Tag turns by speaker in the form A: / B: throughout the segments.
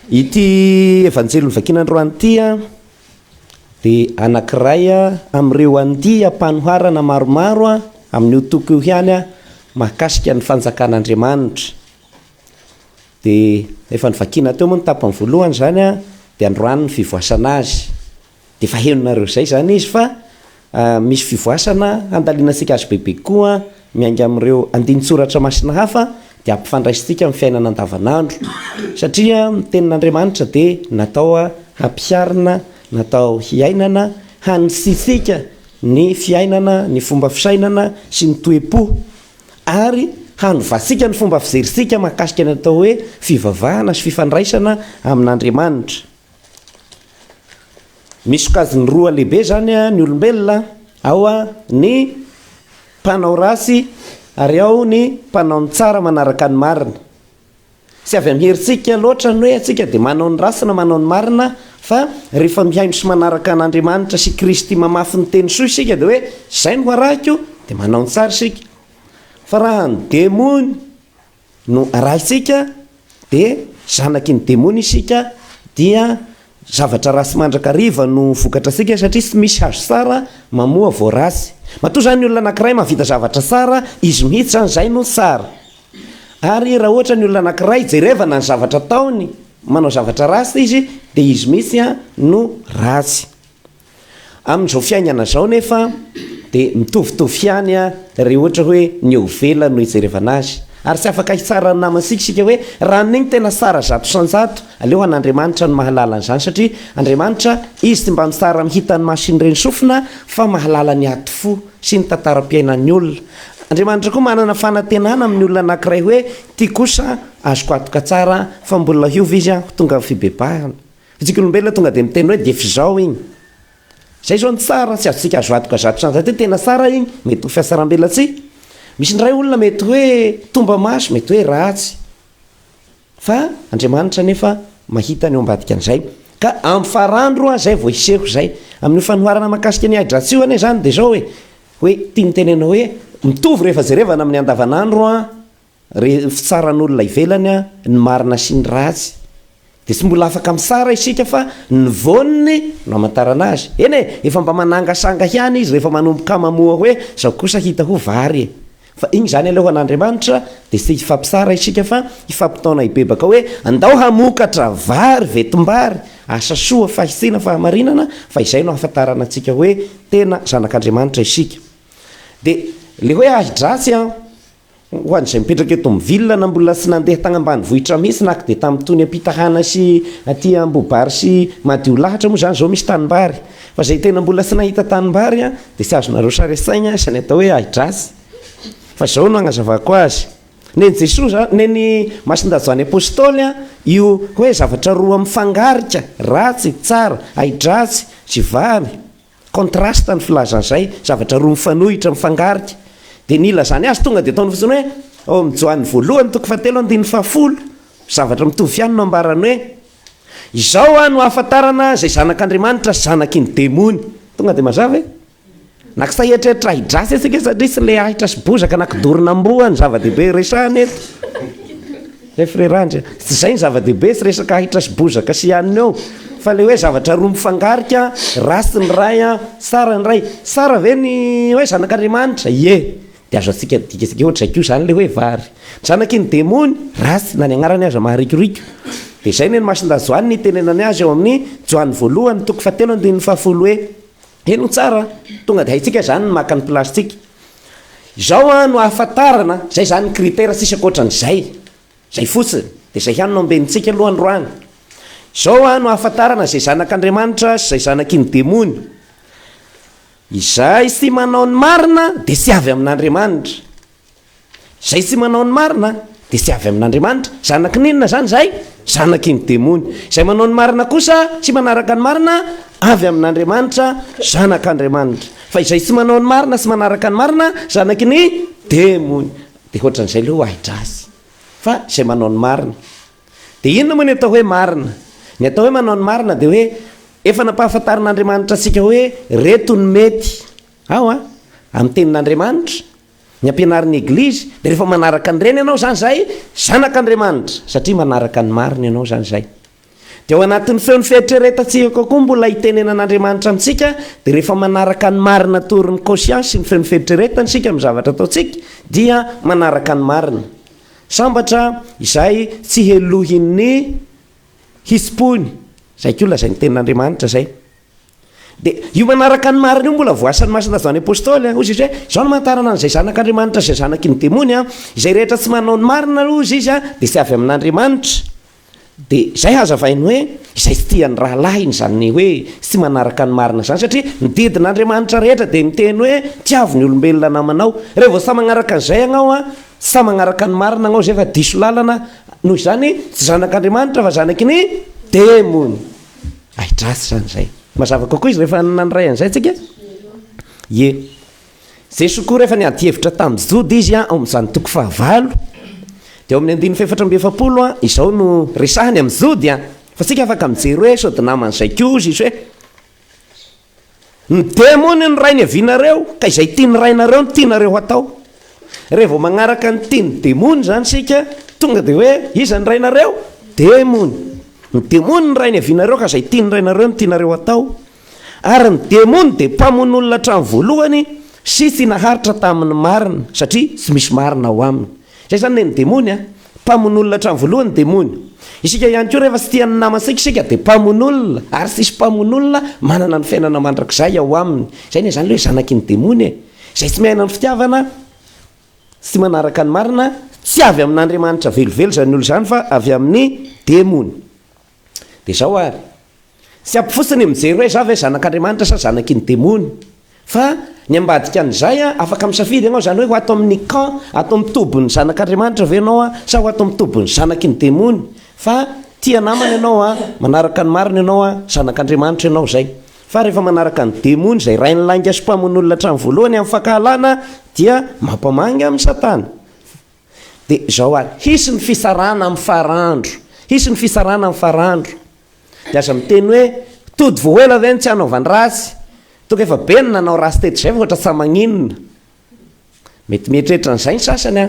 A: Ity evanjely vakina androany ity dia anankiray amin'ireo an'ity ampanoharana maromaro amin'io toko io ihany mahakasika ny fanjakan'Andriamanitra. Dia efa nivakina teo moa ny tapany voalohany zany dia androany ny fivoasana azy. Dia efa henonareo izay zany izy fa misy fivoasana andalianasika azy bebe koa miainga amin'ireo andinin-tsoratra masina hafa dia ampifandraisitsika amin'ny fiainana andavanandro, satria ny tenin'Andriamanitra dia natao hampiarina, natao hiainana, hanisitsika ny fiainana, ny fomba fisainana sy ny toe-po, ary hanovasika ny fomba fijerisika mahakasika ny atao hoe fivavahana sy fifandraisana amin'Andriamanitra. Misy sokajiny roa lehibe zany ny olombelona, ao ny mpanao rasy ary ao ny mpanao ny tsara manaraka ny marina. Sy avy amin'ny herintsika loatra ny hoe atsika dia manao ny rasy na manao ny marina, fa rehefa mihaino sy manaraka an'Andriamanitra sy Kristy mamafy ny teny soa isika dia hoe izay no arahiko dia manao ny tsara isika. Fa raha ny demony no arahintsika dia zanaky ny demony isika, dia zavatra rasy mandrakariva no vokatra sika, satria tsy misy hazo tsara mamoa vao rasy. Matoa zany ny olona anankiray mahavita zavatra tsara, izy mihitsy zany zay no tsara. Ary raha ohatra ny olona anankiray jerevana ny zavatra taony, manao zavatra rasy izy, dia izy mihitsy no ratsy. Amin'izao fiainana zao nefa dia mitovitovy ihany rehefa ohatra hoe ny eo vela no hijerevana azy. Ary tsy afaka hitsara ny namansika sika hoe raha n'igny tena tsara zato sanjato, aleo an'Andriamanitra no mahalala an'izany, satria Andriamanitra izy tsy mba mitsara mihita ny masiny ireny sofina, fa mahalala ny aty fo sy ny tantaram-piainan'ny olona. Andriamanitra koa manana fanantenana amin'ny olona anankiray hoe ty kosa azoko atoka tsara, fa mbola hiova izy tonga amin'ny fibebahana. Tsika olombelona tonga dia miteny hoe defa izao igny, izay zao ny tsara, tsy azontsika azo atoka zato sanjato hoe tena tsara igny, mety ho fiasaram-bela tsy. Misy ndray olona mety hoe tomba maso, mety hoe ratsy, fa Andriamanitra nefa mahita ny eo ambadika an'izay. Ka amin'ny farandro zay vao iseho zay amin'ny fanoharana mahakasika ny ahidratsy io zany dia zao hoe tia nitenena hoe mitovy rehefa jerevana amin'ny andavanandro fitsaran'olona ivelany ny marina sy ny ratsy. Dia tsy mbola afaka mitsara isika fa ny voniny no amantarana azy. Eny efa mba manangasanga ihany izy rehefa manomboka mamoa hoe zao kosa hita ho vary, fa iny zany aleho an'Andriamanitra dia tsy hifampitsara isika fa hifampitaona hibebaka hoe andao hamokatra vary vetim-bary, asa soa, fahitsina, fahamarinana, fa izay no ahafantarana antsika hoe tena zanak'Andriamanitra isika. Dia le hoe ahidratsy ho an'izay mipetraka eto mivilla na mbola tsy nandeha tagny ambany vohitra mihitsy, nak dia tamin'ny tony ampitahana sy aty Ambobary sy madio lahatra moa zany zao misy tanimbary, fa zay tena mbola tsy nahita tanimbary dia tsy azonareo saresaigna izany atao hoe ahidratsy. Fa zao no agnazavako azy. Neny Jesosy, neny Masindajo any apôstôly io hoe zavatra roa mifangarika, ratsy, tsara, ahidratsy sy vary, kontrasta ny filazan'izay, zavatra roa mifanohitra mifangarika. Dia nila zany azy tonga dia ataony fotsiny hoe ao amin'ny Joany voalohany toko 7:10, zavatra mitovy ihany no ambarany hoe izao no ahafantarana izay zanak'Andriamanitra sy zanaky ny demony. Tonga dia mazava nakisa eritreritra ahidratsy asika, satria tsy le ahitra sy bozaka nakidorina amboa ny zava-dehibe resahana eto. Zay frérandry, tsy izay ny zava-dehibe, tsy resaka ahitra sy bozaka sy hanina eo, fa le hoe zavatra roa mifangarika, rasy ny ray, tsara ny ray. Tsara ve ny hoe zanak'Andriamanitra? Ie, dia azo atsika dikasika ohatraiky io zany le hoe vary. Zanaky ny demony, ratsy, na ny agnarany azy maharikoriko. Dia izay ny Masindajo any ny tenenany azy eo amin'ny Joany voalohany toko 7:10 hoe eno tsara, tonga dia haitsika zany ny maka ny plastika. Izao no ahafantarana, zay zany ny kritera tsisy ankoatran'izay, zay fotsiny, dia zay ihany no ambenitsika aloha androany. Izao no ahafantarana zay zanak'Andriamanitra sy zay zanaky ny demony. Izay tsy manao ny marina dia tsy avy amin'Andriamanitra, izay tsy manao ny marina dia tsy avy amin'Andriamanitra. Zanaky ninona zany zay? Zanaky ny demony. Izay manao ny marina kosa sy manaraka ny marina, avy amin'Andriamanitra, zanak'Andriamanitra. Fa izay tsy manao ny marina sy manaraka ny marina, zanaky ny demony. Dia ohatran'izay le ho ahidratsy, fa izay manao ny marina. Dia inona moa ny atao hoe marina? Ny atao hoe manao ny marina dia hoe efa nampahafantarin'Andriamanitra antsika hoe reto ny mety ao amin'ny tenin'Andriamanitra, ny ampianarin'ny eglizy. Dia rehefa manaraka an'ireny ianao zany zay zanak'Andriamanitra, satria manaraka ny marina ianao zany zay. dia ao anatin'ny feon'ny fieritreretantsika kokoa mbola hitenenan'Andriamanitra amintsika dia rehefa manaraka ny marina torin'ny conscience ny feon'ny fieritreretana isika amin'ny zavatra ataontsika dia manaraka ny marina. Sambatra izay tsy helohin'ny hispony zay koa lazay ny tenin'Andriamanitra zay. Dia io manaraka ny marina io mbola voasan'ny masina zany apôstôly ozy izy hoe izao no mantarana an'izay zanak'Andriamanitra izay zanaky ny demony izay rehetra tsy manao ny marina ozy izy dia tsy avy amin'Andriamanitra. Dia izay hazavainy hoe izay tsy tiany rahalahiny zany hoe tsy manaraka ny marina zany satria nididin'Andriamanitra rehetra dia miteny hoe tiavy ny olombelona namanao. Rehefa vao sa magnaraka an'izay ianao sa magnaraka ny marina anao zay fa diso lalana noho izany tsy zanak'Andriamanitra fa zanaky ny demony. Aidrasy zany zay. Mazava kokoa izy rehefa nandray an'izay tsika. Zay sokoa rehefa niady hevitra tamin'ny Jody izy ao amin'izany toko 9 dia ao amin'ny 470 izao no resahany amin'ny Jody fa tsika afaka mijery hoe sody naman'izay koa izy hoe ny demony ny ray ny avianareo ka izay tiany rainareo ny tianareo atao. Rehefa vao magnaraka ny tiany demony zany sika tonga dia hoe iza ny rainareo? Demony. Ny demony ny ray ny avianareo ka izay tiany rainareo ny tianareo atao. Ary ny demony dia mpamono'olona hatramin'ny voalohany sy tsy naharitra tamin'ny marina satria tsy misy marina ao aminy. Zay zany ny demony mpamono'olona hatramin'ny voalohany demony. Isika ihany koa rehefa tsy tian'ny namantsika isika dia mpamono'olona ary sisy mpamono'olona manana ny fiainana mandrakizay ao aminy. Zay ny zany hoe zanaky ny demony izay tsy miaina ny fitiavana tsy manaraka ny marina tsy avy amin'Andriamanitra velively zany olo zany fa avy amin'ny demony. Dia zao ary tsy ampifotsiny mijery hoe zavy hoe zanak'Andriamanitra sa zanaky ny demony fa ny ambadika an'izay afaka misafidy ianao zany hoe ho ato amin'ny camp ato amin'ny tobon'ny zanak'Andriamanitra ve ianao sa ho ato amin'ny tobon'ny zanaky ny demony. Fa tia namana ianao manaraka ny marina ianao zanak'Andriamanitra ianao zay. Fa rehefa manaraka ny demony izay ray ny langa sy mpamono'olona hatramin'ny voalohany amin'ny fakahalana dia mampamangy amin'ny Satana. Dia zao ary hisy ny fisarana amin'ny farandro, hisy ny fisarana amin'ny farandro. Dia aza miteny hoe tody voaela ve ny tsy hanaovany rasy, toka efa be ny nanao rasy teto izay fa ohatra sa maninona. Mety mieritreritra n'izay ny sasany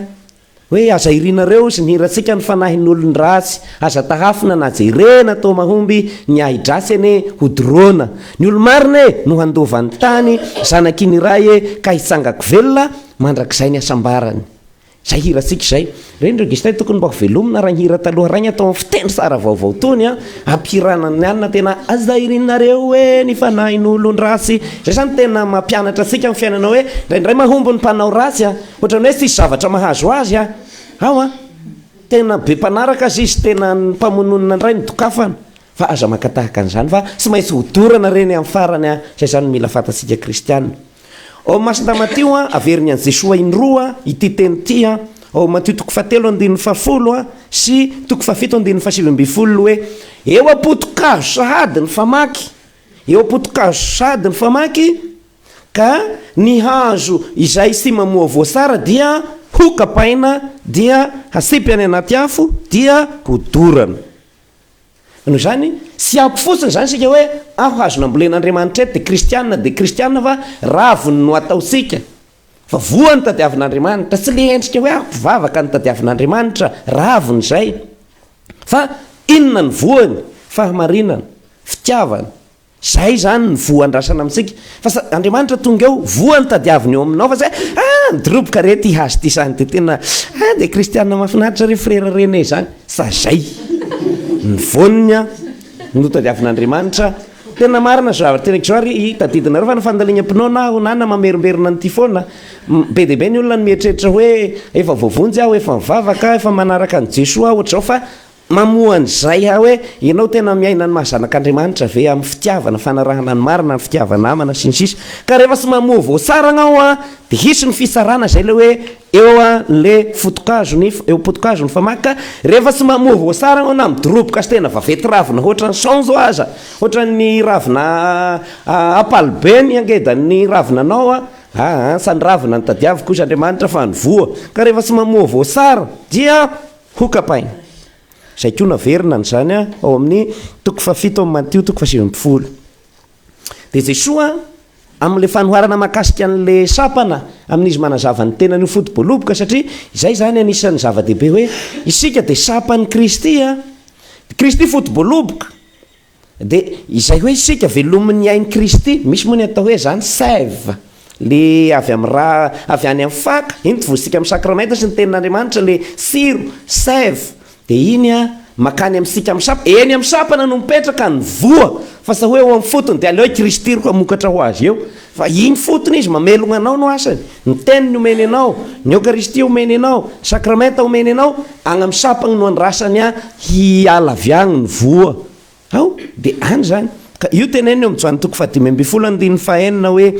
A: hoe aza irinareo sy nihirantsika ny fanahin'olony rasy, aza tahafina na jerena tao mahomby ny ahidrasy ane hodorona ny olo-marina no handovan'ny tany zanaky ny ray ka hitsangako velona mandrakizay ny asambarany. Zay hirantsika izay rendreo gistay tokony mba velomina raha hira taloha rainy atao amin'ny fiteny tsara vaovao tony ampirana ny anina tena aza irinareo hoe ny fanahin'olony rasy. Zay zany tena mampianatra antsika amin'ny fiainana hoe ndraindray mahomby ny mpanao rasy ohatrany hoe tsisy zavatra mahazo azy tena be mpanaraka azy izy tena ny mpamononina indray ny dokafana fa aza makatahaka an'izany fa tsy maintsy hodorana reny amin'ny farany zay zany mila fantatsika kristianina. Ao Masina Matio averiny an'i Jesoa indroa ity teny ity ao Matio toko 7:10 sy toko 7:7 hoe eo apotokazo sahady ny famaky, eo apotokazo sahady ny famaky ka ny hazo izay sy mamoa voasara dia hokapaina dia hasipy any anaty afo dia hodorana. Noho zany sy ampy fotsiny zany sika hoe hazo nambolen'Andriamanitra eto dia kristianina fa raviny no ataosika fa voany tadiavin'Andriamanitra tsy le endrika hoe mpivavaka ny tadiavin'Andriamanitra raviny zay fa inona ny voany fahamarinana fitiavana zay zany ny voandrasana amintsika fa Andriamanitra tonga eo voany tadiaviny eo aminao fa zay ndroboka rety hazo ty zany dia tena dia kristianina mahafinaritra re frera rene zany sa zay ny voniny no tadiavin'Andriamanitra tena marina zavatra tenako zao ary tadidinareo fa ny fandalina-pinoana ho nana mamerimberina nyty foana be dia be ny olona ny mieritreritra hoe efa voavonjy efa mivavaka efa manaraka ny Jesoa ohatra zao fa mamoan'izay hoe ianao tena miaina ny mahazanak'Andriamanitra ve amin'ny fitiavana fanarahana ny marina ny fitiavana amana sy ny sisa ka rehefa tsy mamoa voasara anao dia hisy ny fisarana zay le hoe eo le fotokazony eo potokazony famaka rehefa tsy mamoa voasara anao na midoroboka sy tena vavety ravina ohatra ny sanjo aza ohatra ny ravina apalibeny angedany ravina anao sa ny ravina ny tadiaviko izy Andriamanitra fa ny voa ka rehefa tsy mamoa voasara dia hokapaina. Zay koa naverina n'izany ao amin'ny toko 7 amin'ny Matio toko 7. Dia Jesoa amin'le fanoharana makasika an'le sapana amin'izy manazava ny tena ny fotoboloboka satria izay zany anisan'ny zava-dehibe hoe isika dia sapan'ny Kristy Kristy fotoboloboka dia izay hoe isika velomin'ny ainy Kristy, misy moa ny atao hoe zany sève le avy amin'ny raha avy any amin'ny faka, iny tovosika amin'ny sakramenta sy ny tenin'Andriamanitra le siro sève, dia iny a makany amin'sika amin'ny sapa, eny amin'ny sapana no mipetraka ny voa, fa sa hoe eo amin'ny fotony dia aleo Kristy ro hamokatra ho azy eo, fa iny fotony izy mamelogna anao no asany, ny teniny omeny anao, ny Eucharistie omeny anao, sakramenta omeny anao, agny amin'ny sapana no andrasany a hialaviagny ny voa ao, dia any zany ka io teneny eo amin'ny Joany 5:10 hoe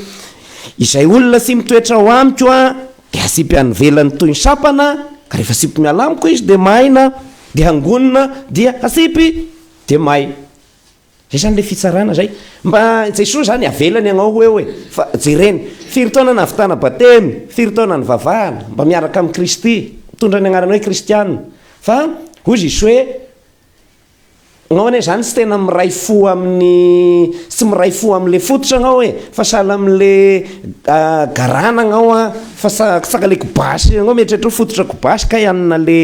A: izay olona sy mitoetra ho amiko a dia asipy anyvelany toy ny sapana, ka rehefa asipy miala amiko izy dia maina, dia hangonina dia asipy dia may. Zay zany le fitsarana zay, mba Jesosy zany avelany agnao hoe fa jereny firy taona nahavitana batemy, firy taona nivavahana mba miaraka amin'ny Kristy, mitondra ny agnarana hoe kristianina, fa hozy izy hoe agnao ane zany tsy tena miray fo amin'ny tsy miray fo amin'le fototra agnao hoe fa sahala amin'le garana agnao a fa saka le kobasy agnao mieritreritra fototra kobasy ka ianona le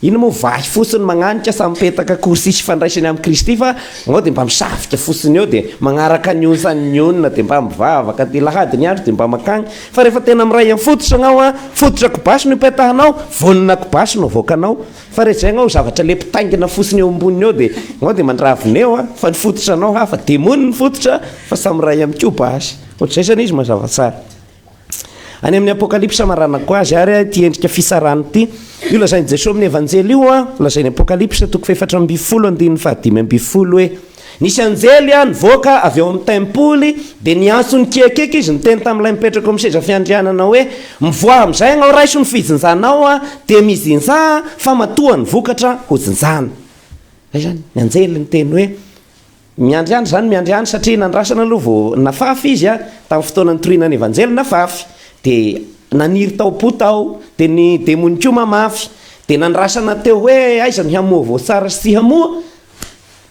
A: ino moa vahy fosiny magnanika sa mipetaka korsisy fandraisany amin'ny Kristy, fa agnao dia mba misafika fosiny eo dia magnaraka ny onsan'ny onona dia mba mivavaka dia lahady ny andro dia mba makagny, fa rehefa tena miray amin'ny fototra agnao a fototra kobasy no ipetahanao, vonona kobasy no avoakanao, fa rehefa zay agnao zavatra le mpitaingina fosiny eo amboniny eo dia agnao dia mandravina eo a fa ny fototra anao hafa demony ny fototra fa samy ray amin'ny kobasy, ohatr'izay zany izy mazava tsara. Any amin'ny apokalypsa maranako azy ary ty endrika fisarany ty io lazainy Jesosy amin'ny evanjely io a, lazainy apokalypsa 4:15 hoe nisy anjely a nivoaka avy eo amin'ny tempoly dia niantso ny kiekeky izy niteny tamin'ilay mipetraka amin'ny seza fiandrianana hoe mivoa amin'izay agnao raiso ny fijinjanao a dia mizinja fa matoa ny vokatra ho jinjana. Zay zany ny anjely niteny hoe miandriany zany miandriany satria nandrasana aloha vao nafafy izy a tamin'ny fotoana nitoriana ny evanjely nafafy, dia naniry tao-po tao, dia ny demony koa mamafy, dia nandrasana teo hoe aiza ny hamoa vao tsara sy tsy hamoa,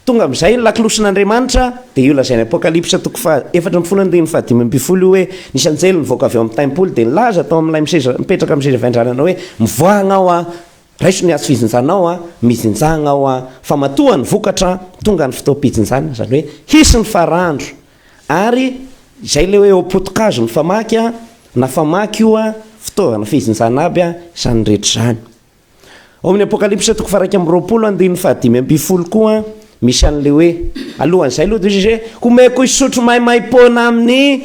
A: tonga amin'izay lakilosin'Andriamanitra. Dia io lazainy apokalypsa 4:15 hoe nisy anjely nivoaka avy eo amin'ny tempoly dia nilaza tao amin'ilay mipetraka amin'ny seza fiandrianana hoe mivoa agnao a raiso ny azo fizinjanao a mizinja agnao a fa matoa ny vokatra tonga ny fotoam-pijinjana, zany hoe hisy ny farandro, ary izay le hoe opotokazo ny famaky a na famaky io a fitaovana fizinjana aby a zany rehetra zany. Ao amin'ny apokalypsa 2:15 koa misy an'le hoe alohan'izay aloha izy hoe komeko isotro maimai-pona amin'ny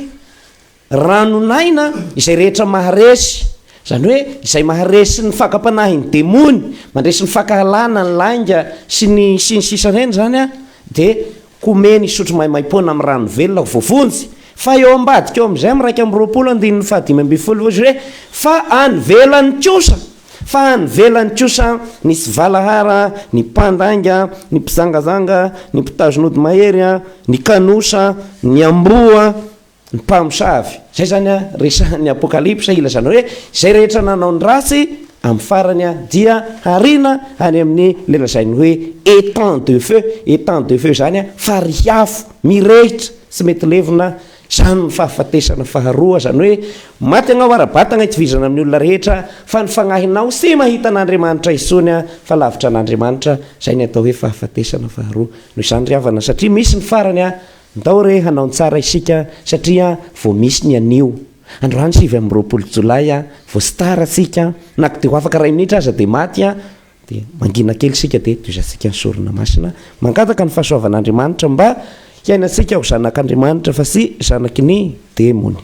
A: ranonaina izay rehetra maharesy, zany hoe izay maharesy ny fakapanahin'ny demony, mandresy ny fakahalana ny langa sy ny sisa reny zany a, dia komeny isotro maimai-pona amin'ny rano velona voavonjy. Fa eo ambadika eo amin'izay amin'ny 2:15 hoe fa anyvelany kosa, fa anyvelany kosa nisy valahara, ny mpandanga, ny mpizangazanga, ny mpitazonody mahery a, ny kanosa, ny amboa, ny mpamosavy. Zay zany a resahany apokalypsa ilazana hoe zay rehetra nanao ny ratsy amin'ny farany a dia harina any amin'ny le lazainy hoe étang de feu. Étang de feu zany a fariafo mirehitra tsy mety levina, zany ny fahafatesana faharoa, zany hoe maty agnao ara-batagna itovizana amin'ny olona rehetra, fa ny fagnahinao sy mahita an'Andriamanitra isony a fa lavitra an'Andriamanitra, zay ny atao hoe fahafatesana faharoa. No izany ry havana satria misy ny farany a ndao re hanao ny tsara isika satria vao misy ny anio. Androany 7 Jolay a vao sy tara tsika naky dia ho afaka 2 minitra aza dia maty a, dia mangina kely sika dia toizantsika ny sorona masina, mangataka ny fahasoavan'Andriamanitra mba hiainantsika ho zanak'Andriamanitra fa sy zanaky ny demony.